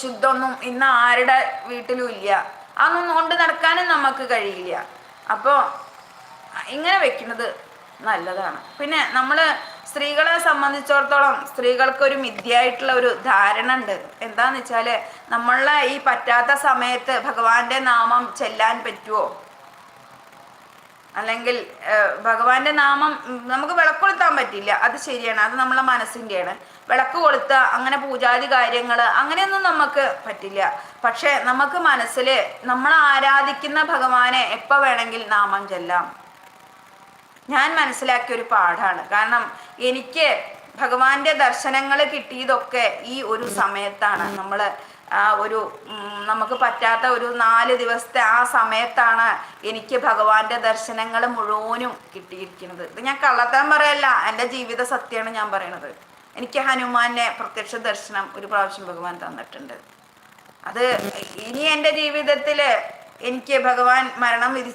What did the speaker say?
ശുദ്ധമൊന്നും ഇന്ന് ആരുടെ വീട്ടിലും ഇല്ല. അതൊന്നും കൊണ്ട് നടക്കാനും നമുക്ക് കഴിയില്ല. അപ്പോൾ ഇങ്ങനെ വെക്കുന്നത് നല്ലതാണ്. പിന്നെ നമ്മൾ സ്ത്രീകളെ സംബന്ധിച്ചിടത്തോളം സ്ത്രീകൾക്കൊരു മിഥ്യയായിട്ടുള്ള ഒരു ധാരണ ഉണ്ട്. എന്താന്ന് വെച്ചാൽ നമ്മളെ ഈ പറ്റാത്ത സമയത്ത് ഭഗവാന്റെ നാമം ചെല്ലാൻ പറ്റുമോ, അല്ലെങ്കിൽ ഭഗവാന്റെ നാമം നമുക്ക് വിളക്ക് കൊളുത്താൻ പറ്റില്ല, അത് ശരിയാണ്, അത് നമ്മളെ മനസ്സിൻ്റെയാണ്. വിളക്ക് കൊളുത്തുക, അങ്ങനെ പൂജാതി കാര്യങ്ങൾ അങ്ങനെയൊന്നും നമുക്ക് പറ്റില്ല. പക്ഷെ നമുക്ക് മനസ്സിൽ നമ്മൾ ആരാധിക്കുന്ന ഭഗവാനെ എപ്പോൾ വേണമെങ്കിൽ നാമം ചെല്ലാം. ഞാൻ മനസ്സിലാക്കിയ ഒരു പാഠമാണ്. കാരണം എനിക്ക് ഭഗവാന്റെ ദർശനങ്ങൾ കിട്ടിയതൊക്കെ ഈ ഒരു സമയത്താണ്. നമ്മൾ ഒരു നമുക്ക് പറ്റാത്ത ഒരു 4 ദിവസത്തെ ആ സമയത്താണ് എനിക്ക് ഭഗവാന്റെ ദർശനങ്ങൾ മുഴുവനും കിട്ടിയിരിക്കുന്നത്. ഇത് ഞാൻ കള്ളത്താൻ പറയല്ല, എൻ്റെ ജീവിത സത്യമാണ് ഞാൻ പറയണത്. എനിക്ക് ഹനുമാനെ പ്രത്യക്ഷ ദർശനം ഒരു പ്രാവശ്യം ഭഗവാൻ തന്നിട്ടുണ്ട്. അത് ഇനി എൻ്റെ ജീവിതത്തിൽ എനിക്ക് ഭഗവാൻ മരണം വിധി